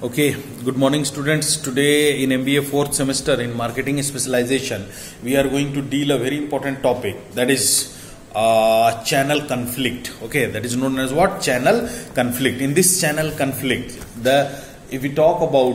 Okay, good morning students. Today in MBA 4th semester in marketing specialization, we are going to deal a very important topic, that is channel conflict. Okay, that is known as what? Channel conflict. In this channel conflict, if we talk about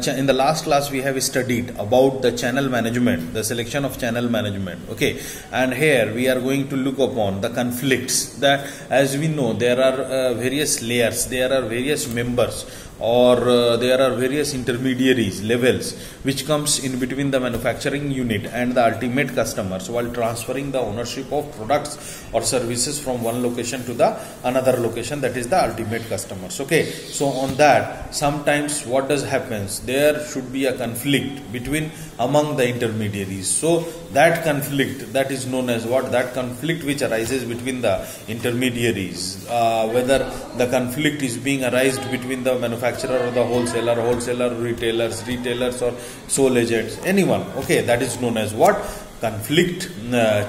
in the last class we have studied about the channel management, the selection of channel management. Okay, and here we are going to look upon the conflicts that, as we know, there are various layers, there are various members, or there are various intermediaries levels which comes in between the manufacturing unit and the ultimate customers while transferring the ownership of products or services from one location to the another location, that is the ultimate customers. Okay, so on that, sometimes what does happens, there should be a conflict between among the intermediaries. So that conflict, that is known as what? That conflict which arises between the intermediaries, whether the conflict is being arised between the manufacturer or the wholesaler, retailers or sole agents, anyone. Okay, that is known as what? Conflict,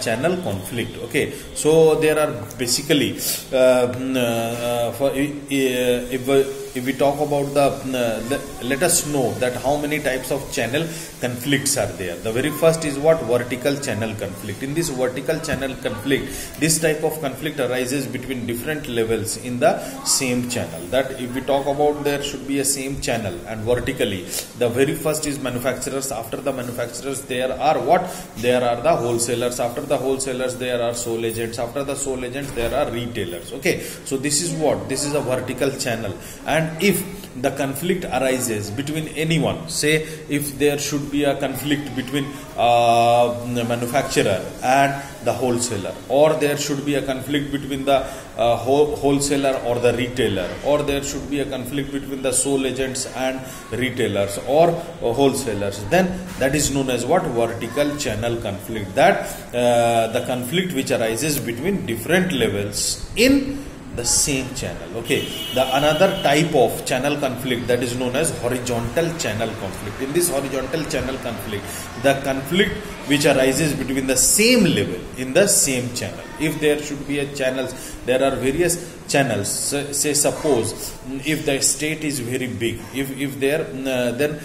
channel conflict. Okay, so there are basically if we talk about let us know that how many types of channel conflicts are there. The very first is what? Vertical channel conflict. In this vertical channel conflict, this type of conflict arises between different levels in the same channel. That if we talk about, there should be a same channel, and vertically the very first is manufacturers. After the manufacturers there are what? There are the wholesalers. After the wholesalers there are sole agents. After the sole agents there are retailers. Okay, so this is what? This is a vertical channel. And if the conflict arises between anyone, say if there should be a conflict between the manufacturer and the wholesaler, or there should be a conflict between the wholesaler or the retailer, or there should be a conflict between the sole agents and retailers or wholesalers, then that is known as what? Vertical channel conflict. That the conflict which arises between different levels in the same channel. Okay, the another type of channel conflict, that is known as horizontal channel conflict. In this horizontal channel conflict, the conflict which arises between the same level in the same channel. If there should be a channels, there are various channels. Say suppose if the state is very big, if there then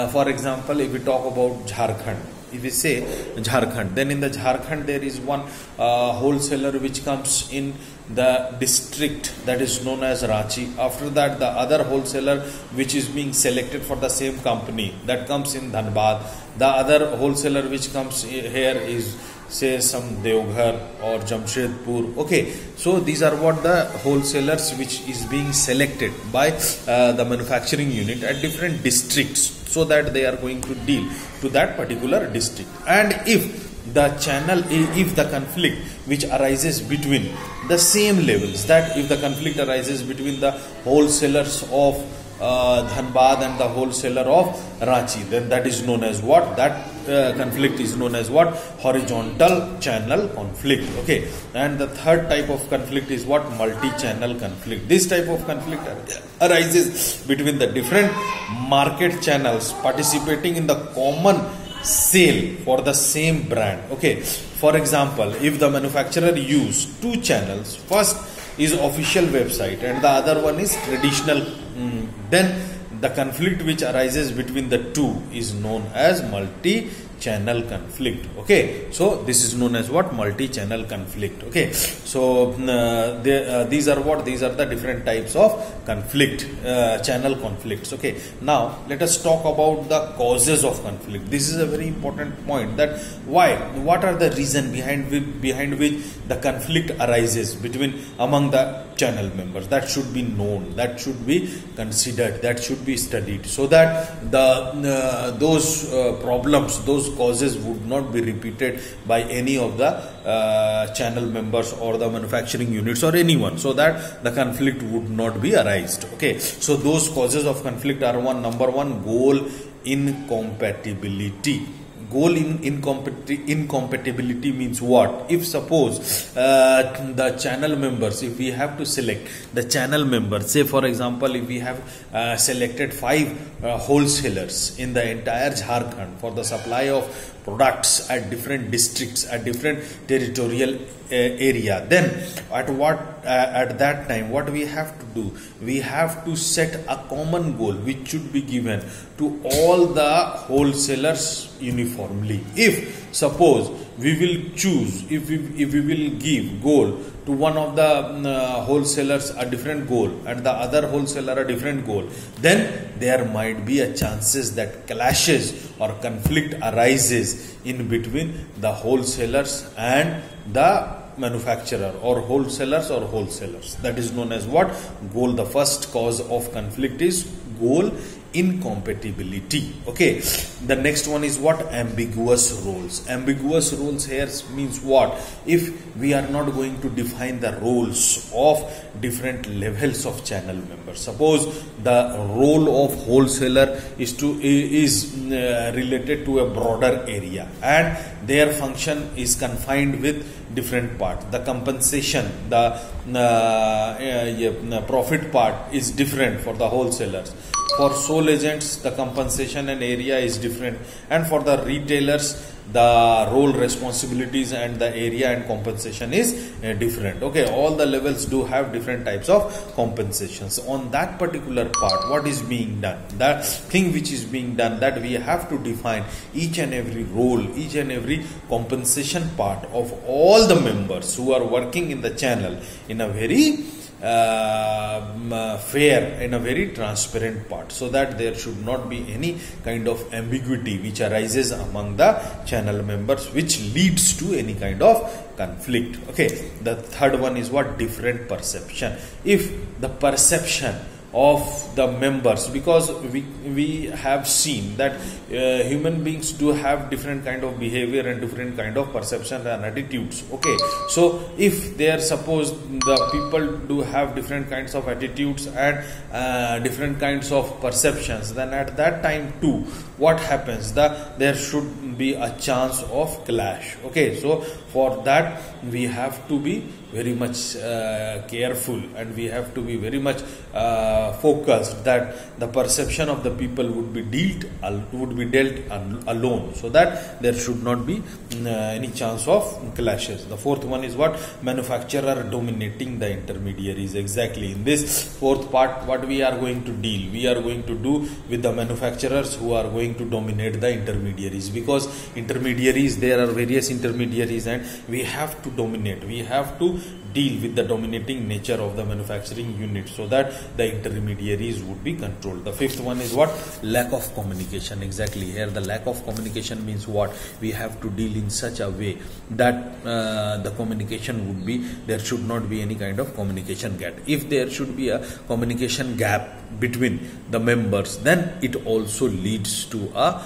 for example, if we talk about Jharkhand, if we say Jharkhand, then in the Jharkhand there is one wholesaler which comes in the district that is known as Ranchi. After that, the other wholesaler which is being selected for the same company, that comes in Dhanbad. The other wholesaler which comes here is, say, some Deoghar or Jamshedpur. Okay, so these are what? The wholesalers which is being selected by the manufacturing unit at different districts, so that they are going to deal to that particular district. And if the channel, if the conflict which arises between the same levels, that if the conflict arises between the wholesalers of Dhanbad and the wholesaler of Ranchi, then that is known as what? That conflict is known as what? Horizontal channel conflict. Okay, and the third type of conflict is what? Multi-channel conflict. This type of conflict arises between the different market channels participating in the common sale for the same brand. Okay, for example, if the manufacturer use two channels, first is official website and the other one is traditional, then the conflict which arises between the two is known as multi-channel conflict. Okay, so this is known as what? Multi-channel conflict. Okay, so these are what? These are the different types of conflict, channel conflicts. Okay, now let us talk about the causes of conflict. This is a very important point, that why? What are the reason behind which the conflict arises between among the channel members? That should be known, that should be considered, that should be studied, so that those problems, those causes would not be repeated by any of the channel members or the manufacturing units or anyone, so that the conflict would not be arised. Okay, so those causes of conflict are number one, goal incompatibility. Goal incompatibility means what? If suppose the channel members, if we have to select the channel members, say for example, if we have selected 5 wholesalers in the entire Jharkhand for the supply of products at different districts, at different territorial area, then at that time what we have to do, we have to set a common goal which should be given to all the wholesalers uniformly. If suppose we will choose, if we will give goal to one of the wholesalers a different goal and the other wholesaler a different goal, then there might be a chances that clashes or conflict arises in between the wholesalers and the manufacturer, or wholesalers. That is known as what? Goal. The first cause of conflict is goal incompatibility. Okay, the next one is what? Ambiguous roles. Ambiguous roles here means what? If we are not going to define the roles of different levels of channel members. Suppose the role of wholesaler is related to a broader area and their function is confined with different part. The compensation, the profit part is different for the wholesalers. For sole agents, the compensation and area is different, and for the retailers, the role, responsibilities and the area and compensation is different. Okay, all the levels do have different types of compensations. On that particular part, what is being done, that thing which is being done, that we have to define each and every role, each and every compensation part of all the members who are working in the channel in a very fair, in a very transparent part, so that there should not be any kind of ambiguity which arises among the channel members which leads to any kind of conflict. Okay, the third one is what? Different perception. If the perception of the members, because we have seen that human beings do have different kind of behavior and different kind of perceptions and attitudes. Okay, so if they are, suppose the people do have different kinds of attitudes and different kinds of perceptions, then at that time too what happens, there should be a chance of clash. Okay, so for that we have to be very much careful, and we have to be very much focused that the perception of the people would be dealt alone, so that there should not be any chance of clashes. The fourth one is what? Manufacturer dominating the intermediaries. Exactly, in this fourth part, what we are going to deal, we are going to do with the manufacturers who are going to dominate the intermediaries, because intermediaries, there are various intermediaries and we have to dominate, we have to deal with the dominating nature of the manufacturing unit, so that the intermediaries would be controlled. The fifth one is what? Lack of communication. Exactly, here the lack of communication means what? We have to deal in such a way that the communication would be, there should not be any kind of communication gap. If there should be a communication gap between the members, then it also leads to a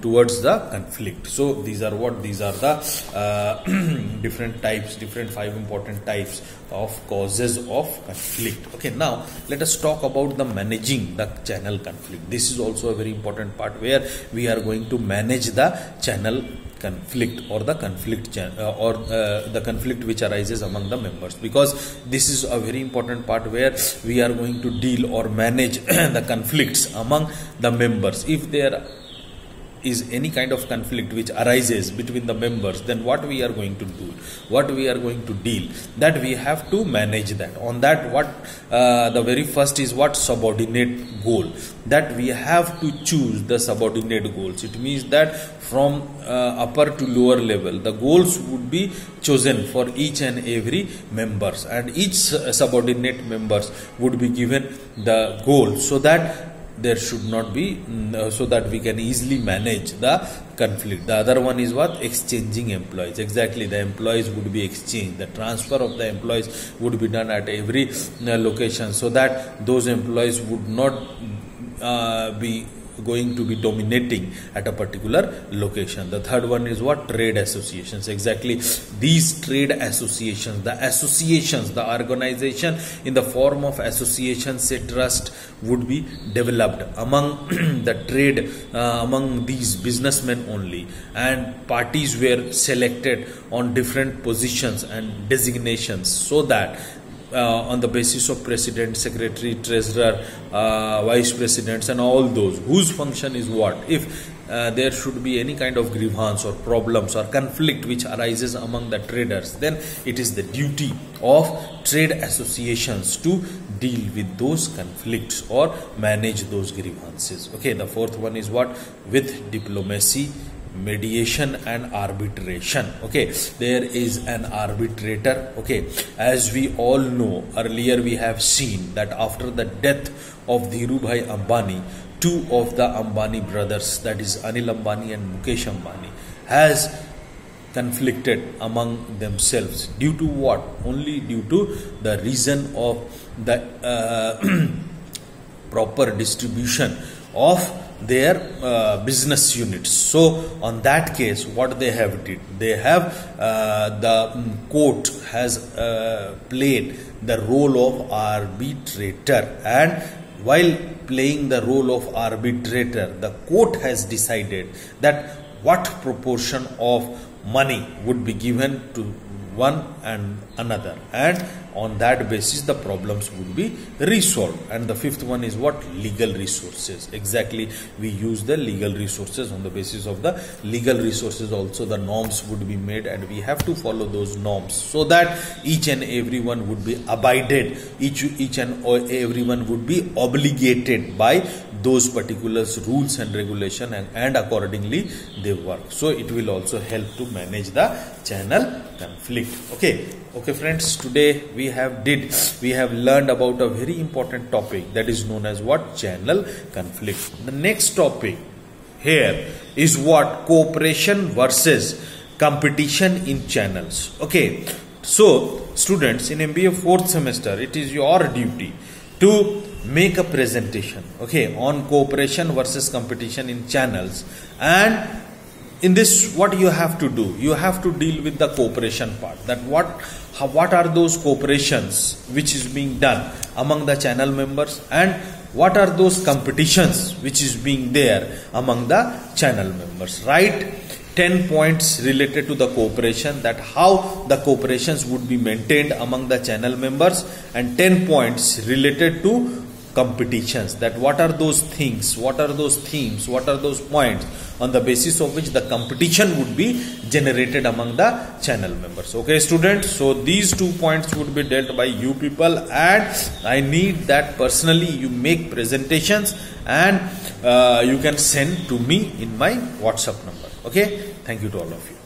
towards the conflict. So these are what? These are the different types, different 5 important types of causes of conflict. Okay, now let us talk about the managing the channel conflict. This is also a very important part where we are going to manage the channel conflict, or the conflict the conflict which arises among the members, because this is a very important part where we are going to deal or manage the conflicts among the members. If there is any kind of conflict which arises between the members, then what we are going to do, what we are going to deal, that we have to manage that. On that, what the very first is what? Subordinate goal, that we have to choose the subordinate goals. It means that from upper to lower level, the goals would be chosen for each and every members, and each subordinate members would be given the goal, so that there should not be, so that we can easily manage the conflict. The other one is what? Exchanging employees. Exactly, the employees would be exchanged. The transfer of the employees would be done at every location, so that those employees would not be going to be dominating at a particular location. The third one is what? Trade associations. Exactly, these trade associations, the organization in the form of associations, say trust, would be developed among the trade, among these businessmen only, and parties were selected on different positions and designations, so that on the basis of president, secretary, treasurer, vice presidents and all those whose function is what? If there should be any kind of grievance or problems or conflict which arises among the traders, then it is the duty of trade associations to deal with those conflicts or manage those grievances. Okay, the fourth one is what? With diplomacy, mediation and arbitration. Okay, there is an arbitrator. Okay, as we all know, earlier we have seen that after the death of Dhirubhai Ambani, two of the Ambani brothers, that is Anil Ambani and Mukesh Ambani, has conflicted among themselves due to what? Only due to the reason of the proper distribution of their business units. So on that case, what they have did, they have the court has played the role of arbitrator, and while playing the role of arbitrator, the court has decided that what proportion of money would be given to one and another, and on that basis the problems would be resolved. And the fifth one is what? Legal resources. Exactly, we use the legal resources. On the basis of the legal resources also the norms would be made, and we have to follow those norms so that each and everyone would be abided, each and everyone would be obligated by those particular rules and regulation, and accordingly they work. So it will also help to manage the channel conflict. Okay friends, today we have learned about a very important topic, that is known as what? Channel conflict. The next topic here is what? Cooperation versus competition in channels. Okay, so students, in MBA 4th semester, it is your duty to make a presentation, okay, on cooperation versus competition in channels. And in this, what you have to do? You have to deal with the cooperation part. That what are those cooperations which is being done among the channel members, and what are those competitions which is being there among the channel members. Write 10 points related to the cooperation, that how the cooperations would be maintained among the channel members, and 10 points related to competitions, that what are those things, what are those themes, what are those points on the basis of which the competition would be generated among the channel members. Okay students, so these 2 points would be dealt by you people, and I need that personally you make presentations, and you can send to me in my WhatsApp number. Okay, thank you to all of you.